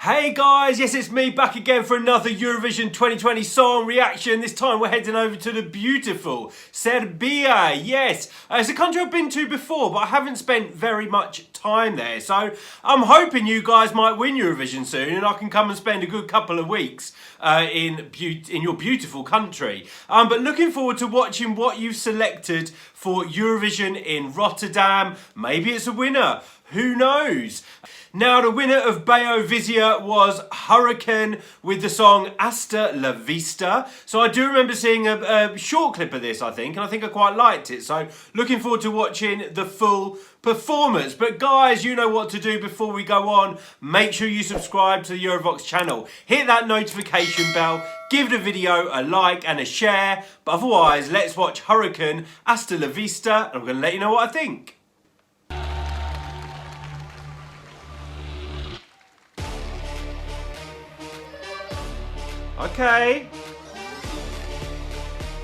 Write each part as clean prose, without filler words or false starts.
Hey guys, yes it's me back again for another Eurovision 2020 song reaction. This time we're heading over to the beautiful Serbia. Yes, it's a country I've been to before, but I haven't spent very much time there. So I'm hoping you guys might win Eurovision soon and I can come and spend a good couple of weeks in your beautiful country. But looking forward to watching what you've selected for Eurovision in Rotterdam. Maybe it's a winner. Who knows? Now, the winner of Beovizija was Hurricane with the song Hasta La Vista. So I do remember seeing a short clip of this, I think, and I think I quite liked it. So looking forward to watching the full performance. But guys, you know what to do before we go on. Make sure you subscribe to the Eurovoxx channel. Hit that notification bell. Give the video a like and a share. But otherwise, let's watch Hurricane Hasta La Vista. And I'm going to let you know what I think. Okay.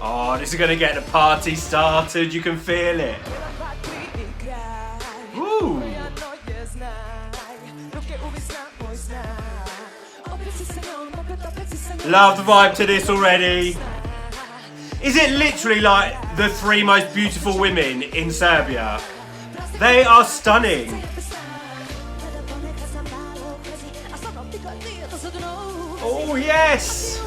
Oh, this is going to get the party started. You can feel it. Ooh. Love the vibe to this already. Is it literally like the three most beautiful women in Serbia? They are stunning. Oh, yes!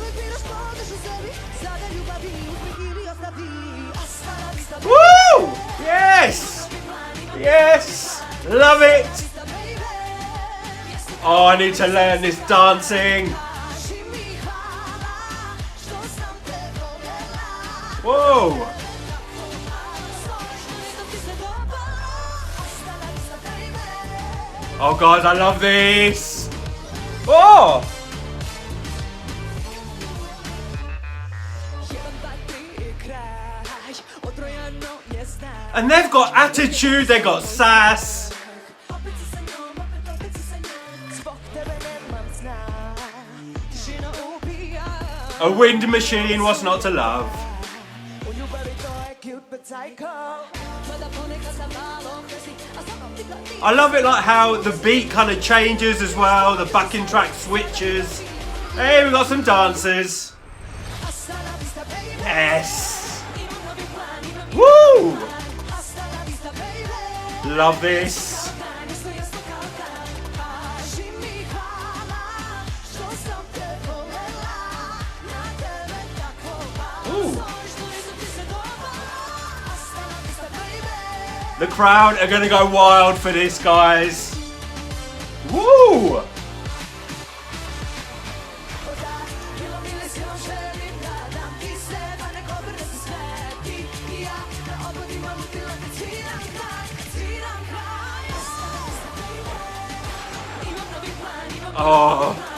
Woo! Yes! Yes! Love it! Oh, I need to learn this dancing. Whoa! Oh, guys, I love this! Oh! And they've got attitude, they've got sass. A wind machine, what's not to love? I love it like how the beat kind of changes as well, the backing track switches. Hey, we've got some dancers. Yes. Woo! Love this. Ooh. The crowd are going to go wild for this, guys. Woo! Oh.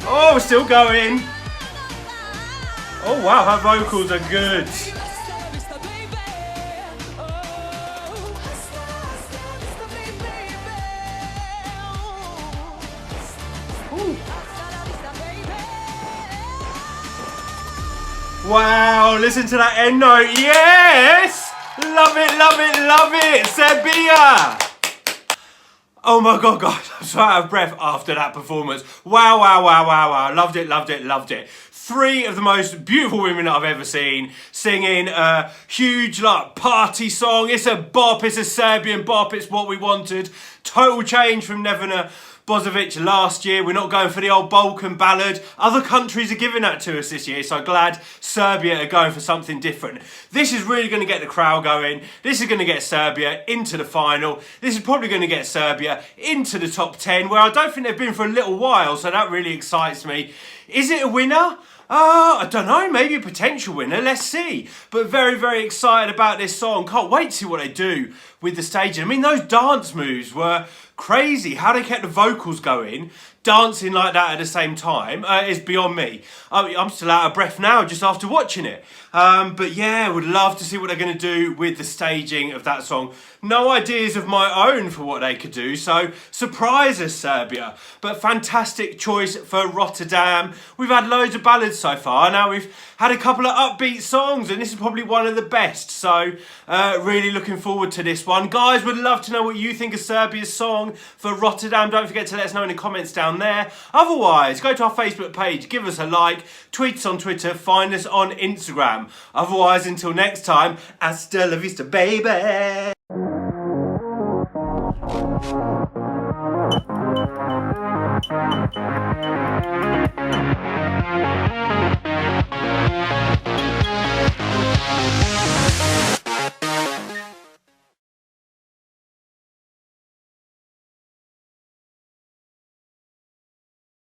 Oh, we're still going. Oh wow, her vocals are good. Wow, listen to that end note. Yes! Love it, love it, love it. Serbia! Oh my God, guys, I'm so out of breath after that performance. Wow, wow, wow, wow, wow. Loved it, loved it, loved it. Three of the most beautiful women that I've ever seen singing a huge like party song. It's a bop, it's a Serbian bop, it's what we wanted. Total change from Nevena Bozovic last year. We're not going for the old Balkan ballad. Other countries are giving that to us this year, so glad Serbia are going for something different. This is really going to get the crowd going. This is going to get Serbia into the final. This is probably going to get Serbia into the top 10, where I don't think they've been for a little while, so that really excites me. Is it a winner? I don't know, maybe a potential winner, let's see. But very, very excited about this song. Can't wait to see what they do with the staging. I mean, those dance moves were crazy. How they kept the vocals going, dancing like that at the same time is beyond me. I'm still out of breath now just after watching it. But yeah, would love to see what they're going to do with the staging of that song. No ideas of my own for what they could do, so surprise us, Serbia. But fantastic choice for Rotterdam. We've had loads of ballads so far. Now we've had a couple of upbeat songs, and this is probably one of the best. So really looking forward to this one. Guys, would love to know what you think of Serbia's song for Rotterdam. Don't forget to let us know in the comments down there. Otherwise, go to our Facebook page, give us a like, tweet us on Twitter, find us on Instagram. Otherwise, until next time, hasta la vista, baby.